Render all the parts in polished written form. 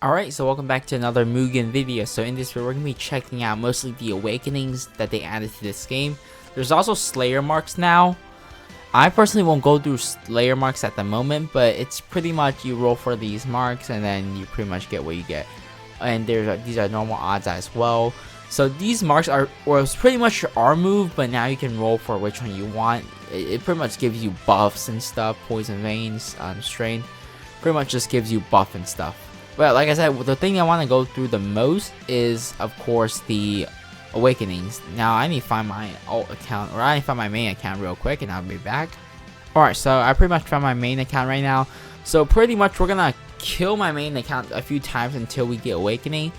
Alright, so welcome back to another Mugen video. So in this video, we're going to be checking out mostly the awakenings that they added to this game. There's also Slayer marks now. I personally won't go through Slayer marks at the moment, but it's pretty much you roll for these marks and then you pretty much get what you get. And these are normal odds as well. So these marks was pretty much your R move, but now you can roll for which one you want. It pretty much gives you buffs and stuff, poison veins, strength. Pretty much just gives you buff and stuff. But like I said, the thing I want to go through the most is, of course, the awakenings. Now I need to find my alt account, or I need to find my main account real quick, and I'll be back. Alright, so I pretty much found my main account right now. So pretty much we're gonna kill my main account a few times until we get awakening,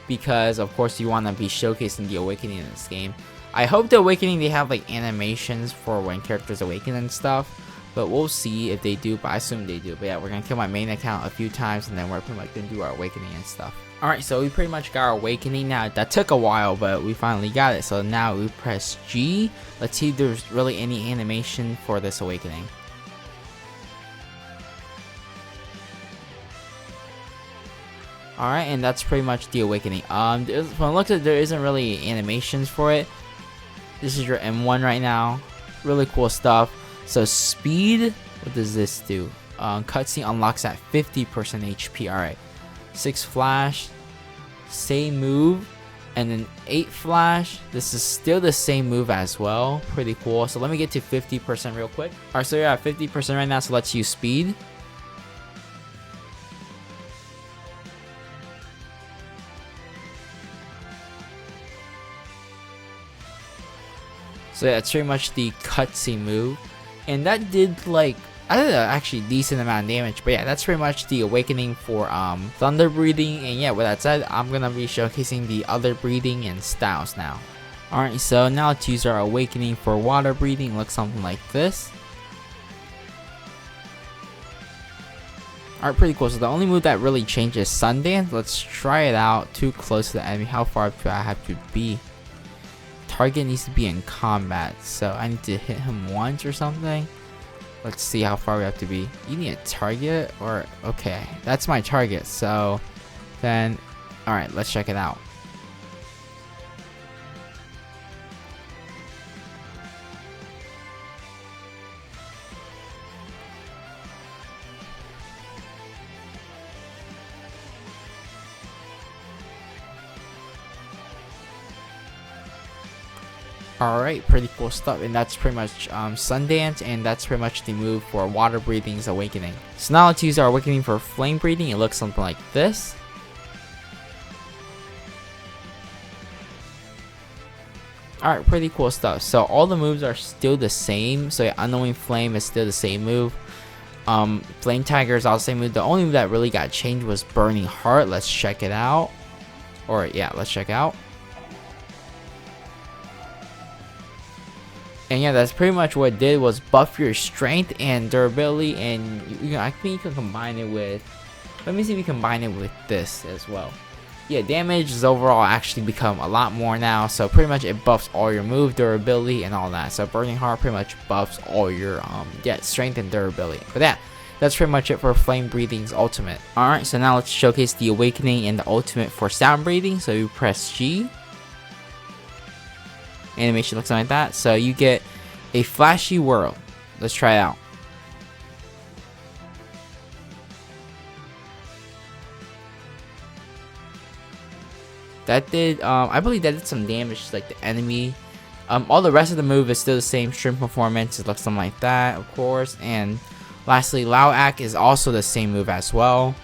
because of course you want to be showcasing the awakening in this game. I hope the awakening they have like animations for when characters awaken and stuff. But we'll see if they do, but I assume they do. But yeah, we're going to kill my main account a few times, and then we're pretty much going to do our awakening and stuff. Alright, so we pretty much got our awakening now. That took a while, but we finally got it. So now we press G. Let's see if there's really any animation for this awakening. Alright, and that's pretty much the awakening. When it looks like there isn't really animations for it. This is your M1 right now. Really cool stuff. So speed, what does this do? Cutscene unlocks at 50% HP. Alright. 6 flash, same move, and then 8 flash. This is still the same move as well. Pretty cool. So let me get to 50% real quick. Alright, so you're at 50% right now, so let's use speed. So yeah, that's pretty much the cutscene move. And that did like, I did actually decent amount of damage. But yeah, that's pretty much the awakening for thunder breathing. And yeah, with that said, I'm gonna be showcasing the other breathing and styles now. Alright, so now let's use our awakening for water breathing. Looks something like this. Alright, pretty cool. So the only move that really changes is Sundance. Let's try it out. Too close to the enemy. How far do I have to be? Target needs to be in combat, so I need to hit him once or something. Let's see how far we have to be. You need a target, or okay, that's my target. So then, all right, let's check it out. Alright, pretty cool stuff, and that's pretty much Sundance, and that's pretty much the move for water breathing's awakening. So now let's use our awakening for flame breathing. It looks something like this. Alright, pretty cool stuff. So all the moves are still the same. So yeah, unknowing flame is still the same move. Flame tiger is also the same move. The only move that really got changed was burning heart. Let's check it out. Or yeah, let's check out. And yeah, that's pretty much what it did, was buff your strength and durability, and I think you can combine it with, let me see if we combine it with this as well. Yeah, damage is overall actually become a lot more now, so pretty much it buffs all your move, durability, and all that. So burning heart pretty much buffs all your strength and durability. But yeah, that's pretty much it for flame breathing's ultimate. Alright, so now let's showcase the awakening and the ultimate for sound breathing. So you press G. Animation looks like that, so you get a flashy world. Let's try it out. That did I believe that did some damage to like the enemy. All the rest of the move is still the same. Stream performance, it looks something like that, of course. And lastly, Lao Act is also the same move as well.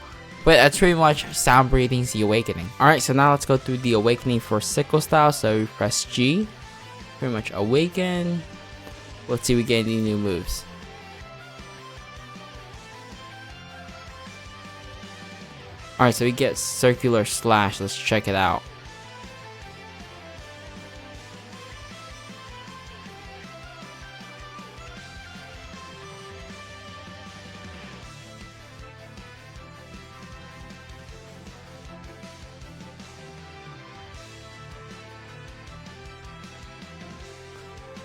But that's pretty much sound breathing's the awakening. Alright, so now let's go through the awakening for Sickle style. So we press G. Pretty much awaken. Let's see if we get any new moves. Alright, so we get circular slash. Let's check it out.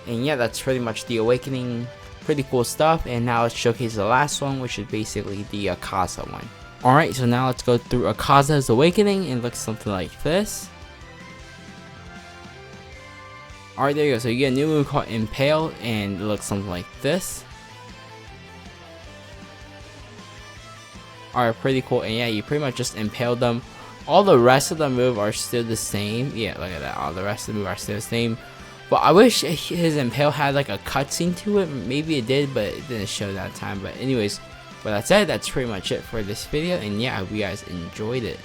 And yeah, that's pretty much the awakening. Pretty cool stuff. And now let's showcase the last one, which is basically the Akaza one. Alright, so now let's go through Akaza's awakening, and it looks something like this. Alright, there you go. So you get a new move called Impale, and it looks something like this. Alright, pretty cool. And yeah, you pretty much just impaled them. All the rest of the move are still the same. Yeah, look at that. All the rest of the move are still the same. But I wish his Impale had like a cutscene to it. Maybe it did, but it didn't show that time. But anyways, with that said, that's pretty much it for this video. And yeah, I hope you guys enjoyed it.